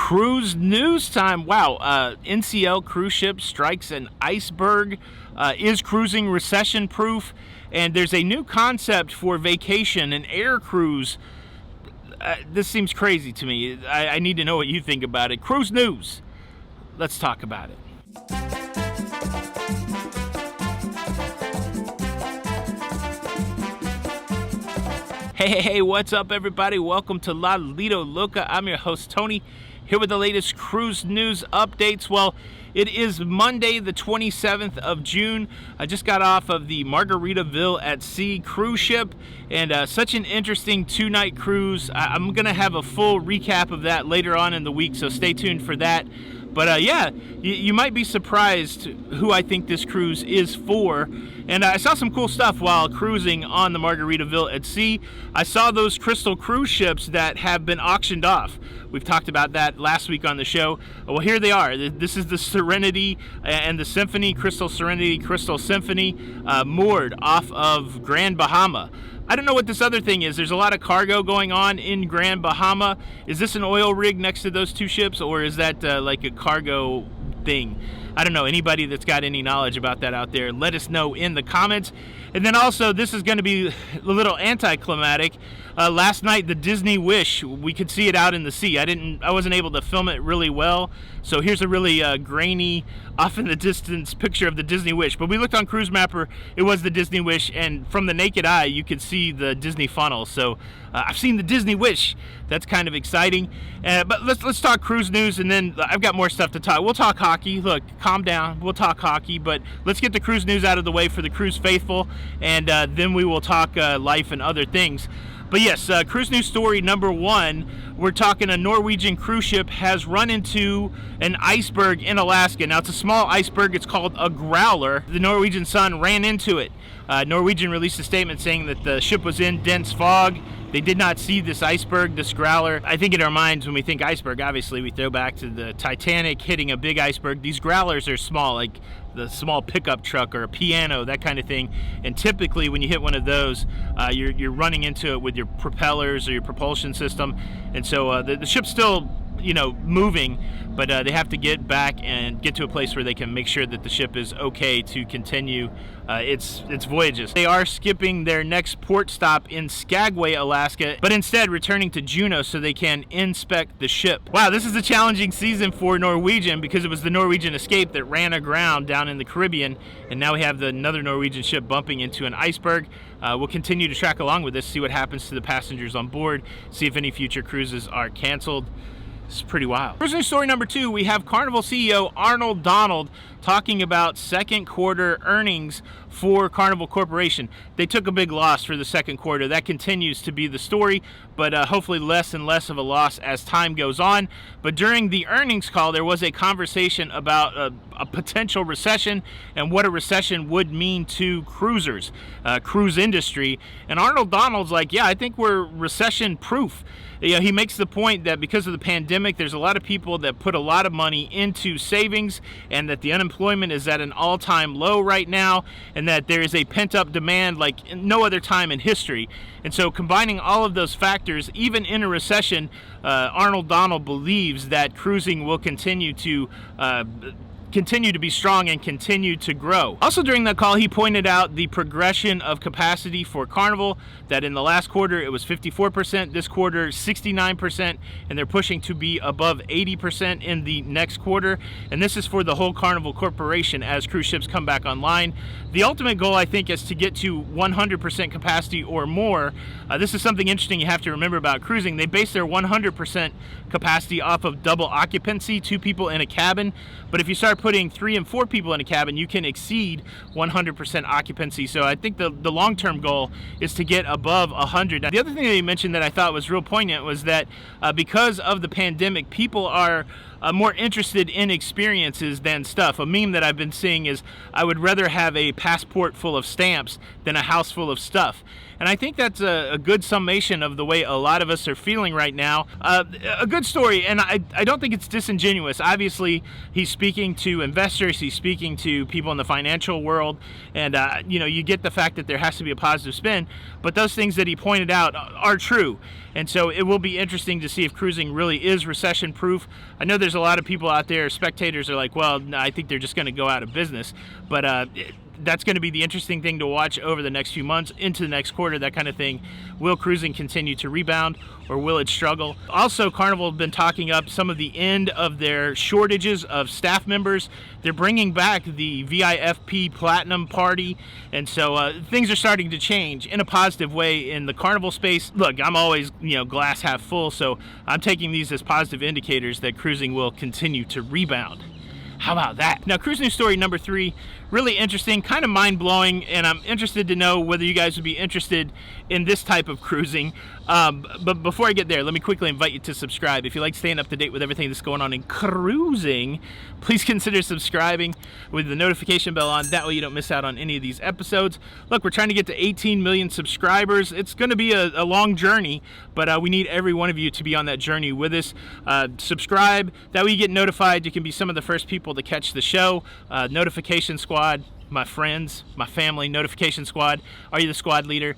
Cruise news time. Wow, NCL cruise ship strikes an iceberg. Is cruising recession proof? And there's a new concept for vacation, an air cruise. This seems crazy to me. I need to know what you think about it. Cruise news. Let's talk about it. Hey, what's up, everybody? Welcome to Lido, Loca. I'm your host, Tony, here with the latest cruise news updates. Well, it is Monday, the 27th of June. I just got off of the Margaritaville at Sea cruise ship, and such an interesting two-night cruise. I'm going to have a full recap of that later on in the week, so stay tuned for that. But yeah, you might be surprised who I think this cruise is for. And I saw some cool stuff while cruising on the Margaritaville at Sea. I saw those crystal cruise ships that have been auctioned off. We've talked about that last week on the show. Well, here they are. This is the Serenity and the Symphony, Crystal Serenity, Crystal Symphony, moored off of Grand Bahama. I don't know what this other thing is. There's a lot of cargo going on in Grand Bahama. Is this an oil rig next to those two ships, or is that like a cargo thing? I don't know. Anybody that's got any knowledge about that out there, let us know in the comments. And then also, this is going to be a little anticlimactic. Last night, the Disney Wish, we could see it out in the sea. I wasn't able to film it really well, so here's a really grainy, off in the distance picture of the Disney Wish. But we looked on Cruise Mapper, it was the Disney Wish, and from the naked eye, you could see the Disney funnel. So I've seen the Disney Wish. That's kind of exciting. But let's talk cruise news, and then I've got more stuff to talk. We'll talk hockey. Look, calm down. We'll talk hockey, but let's get the cruise news out of the way for the cruise faithful, and then we will talk life and other things. But yes, cruise news story number one, we're talking a Norwegian cruise ship has run into an iceberg in Alaska. Now, it's a small iceberg. It's called a growler. The Norwegian Sun ran into it. Norwegian released a statement saying that the ship was in dense fog. They did not see this iceberg, this growler. I think in our minds, when we think iceberg, obviously we throw back to the Titanic hitting a big iceberg. These growlers are small, like the small pickup truck or a piano, that kind of thing. And typically when you hit one of those, you're running into it with your propellers or your propulsion system. And so the ship's still, moving, but they have to get back and get to a place where they can make sure that the ship is okay to continue its voyages. They are skipping their next port stop in Skagway, Alaska, but instead returning to Juneau so they can inspect the ship. Wow, this is a challenging season for Norwegian because it was the Norwegian Escape that ran aground down in the Caribbean, and now we have another Norwegian ship bumping into an iceberg. We'll continue to track along with this, see what happens to the passengers on board, see if any future cruises are canceled. It's pretty wild. Cruise news story number two, we have Carnival CEO Arnold Donald talking about second quarter earnings for Carnival Corporation. They took a big loss for the second quarter. That continues to be the story, but hopefully less and less of a loss as time goes on. But during the earnings call, there was a conversation about a potential recession and what a recession would mean to cruisers, cruise industry. And Arnold Donald's like, yeah, I think we're recession proof. He makes the point that because of the pandemic, there's a lot of people that put a lot of money into savings, and that the unemployment is at an all-time low right now, and that there is a pent-up demand like no other time in history. And so combining all of those factors, even in a recession, Arnold Donald believes that cruising will continue to be strong and continue to grow. Also during that call, he pointed out the progression of capacity for Carnival, that in the last quarter it was 54%, this quarter 69%, and they're pushing to be above 80% in the next quarter. And this is for the whole Carnival Corporation as cruise ships come back online. The ultimate goal, I think, is to get to 100% capacity or more. This is something interesting you have to remember about cruising. They base their 100% capacity off of double occupancy, 2 people in a cabin. But if you start putting 3 and 4 people in a cabin, you can exceed 100% occupancy. So I think the long-term goal is to get above 100. Now, the other thing that he mentioned that I thought was real poignant was that because of the pandemic, people are more interested in experiences than stuff. A meme that I've been seeing is, I would rather have a passport full of stamps than a house full of stuff. And I think that's a good summation of the way a lot of us are feeling right now. A good story, and I don't think it's disingenuous. Obviously, he's speaking to investors, he's speaking to people in the financial world, and you know, you get the fact that there has to be a positive spin, but those things that he pointed out are true. And so it will be interesting to see if cruising really is recession proof. I know there's a lot of people out there, spectators are like, well, no, I think they're just going to go out of business, but that's going to be the interesting thing to watch over the next few months into the next quarter, that kind of thing. Will cruising continue to rebound, or will it struggle? Also, Carnival have been talking up some of the end of their shortages of staff members. They're bringing back the VIFP Platinum Party, and so things are starting to change in a positive way in the Carnival space. Look, I'm always, you know, glass half full, so I'm taking these as positive indicators that cruising will continue to rebound. How about that? Now, cruise news story number 3, really interesting, kind of mind-blowing, and I'm interested to know whether you guys would be interested in this type of cruising. But before I get there, let me quickly invite you to subscribe. If you like staying up to date with everything that's going on in cruising, please consider subscribing with the notification bell on. That way you don't miss out on any of these episodes. Look, we're trying to get to 18 million subscribers. It's going to be a long journey, but we need every one of you to be on that journey with us. Subscribe. That way you get notified. You can be some of the first people to catch the show. Notification squad, my friends, my family, notification squad. Are you the squad leader?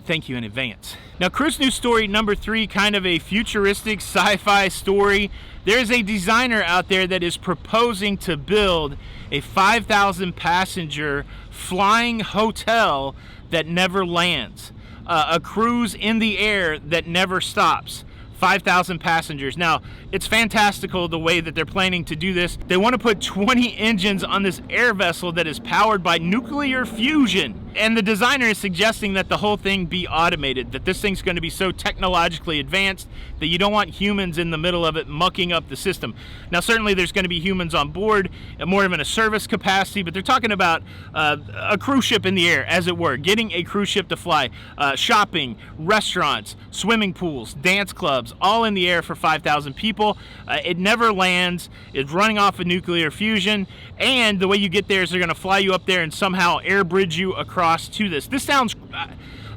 Thank you in advance. Now, cruise news story number 3, kind of a futuristic sci-fi story. There's a designer out there that is proposing to build a 5,000 passenger flying hotel that never lands. A cruise in the air that never stops. 5,000 passengers. Now, it's fantastical the way that they're planning to do this. They want to put 20 engines on this air vessel that is powered by nuclear fusion. And the designer is suggesting that the whole thing be automated, that this thing's going to be so technologically advanced that you don't want humans in the middle of it mucking up the system. Now, certainly there's going to be humans on board, more of in a service capacity, but they're talking about a cruise ship in the air, as it were, getting a cruise ship to fly, shopping, restaurants, swimming pools, dance clubs, all in the air for 5,000 people. It never lands. It's running off of nuclear fusion, and the way you get there is they're going to fly you up there and somehow air bridge you across to this. This sounds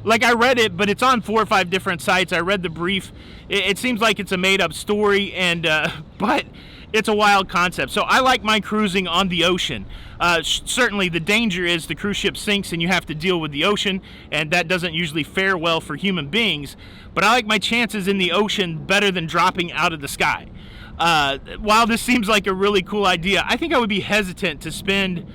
like, I read it, but it's on 4 or 5 different sites. I read the brief. It seems like it's a made-up story, and but it's a wild concept. So I like my cruising on the ocean. Certainly the danger is the cruise ship sinks and you have to deal with the ocean, and that doesn't usually fare well for human beings. But I like my chances in the ocean better than dropping out of the sky. While this seems like a really cool idea, I think I would be hesitant to spend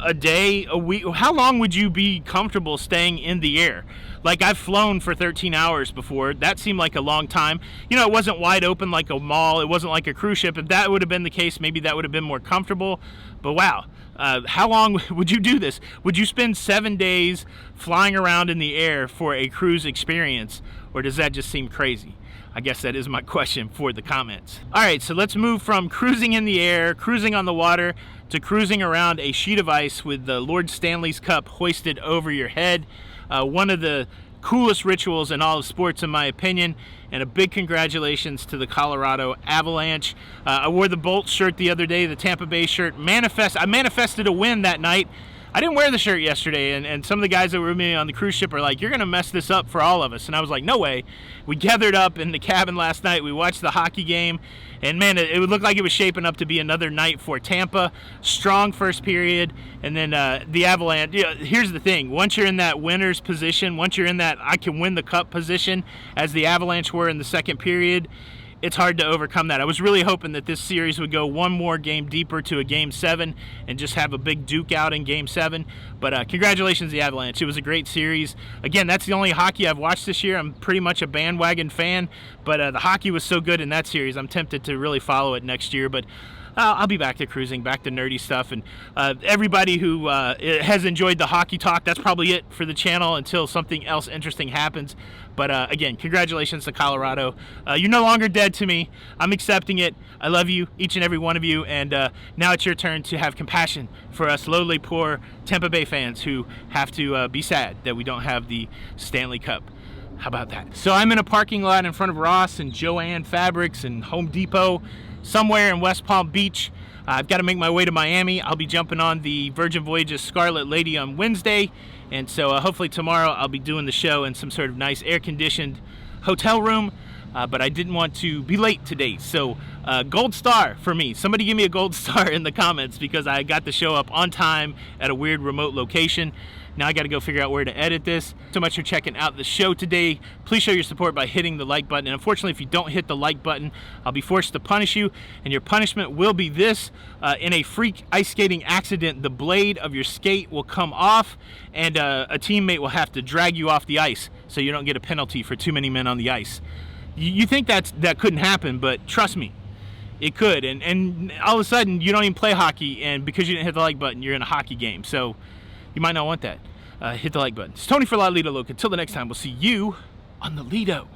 a day, a week. How long would you be comfortable staying in the air? Like, I've flown for 13 hours before. That seemed like a long time. You know, it wasn't wide open like a mall. It wasn't like a cruise ship. If that would have been the case, maybe that would have been more comfortable. But wow, how long would you do this? Would you spend 7 days flying around in the air for a cruise experience? Or does that just seem crazy? I guess that is my question for the comments. All right, so let's move from cruising in the air, cruising on the water, to cruising around a sheet of ice with the Lord Stanley's Cup hoisted over your head. One of the coolest rituals in all of sports, in my opinion, and a big congratulations to the Colorado Avalanche. I wore the Bolts shirt the other day, the Tampa Bay shirt. I manifested a win that night. I didn't wear the shirt yesterday, and some of the guys that were with me on the cruise ship are like, you're going to mess this up for all of us. And I was like, no way. We gathered up in the cabin last night. We watched the hockey game, and man, it would look like it was shaping up to be another night for Tampa. Strong first period, and then the Avalanche. You know, here's the thing. Once you're in that winner's position, once you're in that I can win the cup position, as the Avalanche were in the second period, it's hard to overcome that. I was really hoping that this series would go one more game deeper to a Game 7 and just have a big duke out in Game 7. But congratulations, the Avalanche. It was a great series. Again, that's the only hockey I've watched this year. I'm pretty much a bandwagon fan, but the hockey was so good in that series, I'm tempted to really follow it next year. But I'll be back to cruising, back to nerdy stuff, and everybody who has enjoyed the hockey talk, that's probably it for the channel until something else interesting happens. But again, congratulations to Colorado. You're no longer dead to me. I'm accepting it. I love you, each and every one of you, and now it's your turn to have compassion for us lowly, poor Tampa Bay fans who have to be sad that we don't have the Stanley Cup. How about that? So I'm in a parking lot in front of Ross and Joann Fabrics and Home Depot, somewhere in West Palm Beach. I've got to make my way to Miami. I'll be jumping on the Virgin Voyages Scarlet Lady on Wednesday, and so hopefully tomorrow I'll be doing the show in some sort of nice air-conditioned hotel room. but I didn't want to be late today. So gold star for me. Somebody give me a gold star in the comments because I got the show up on time at a weird remote location. Now I got to go figure out where to edit this. So much for checking out the show today. Please show your support by hitting the like button. And unfortunately, if you don't hit the like button, I'll be forced to punish you. And your punishment will be this. In a freak ice skating accident, the blade of your skate will come off and a teammate will have to drag you off the ice so you don't get a penalty for too many men on the ice. You think that couldn't happen, but trust me, it could. And all of a sudden, you don't even play hockey, and because you didn't hit the like button, you're in a hockey game. So you might not want that. Hit the like button. It's Tony for Lido Loca. Until the next time, we'll see you on the Lido.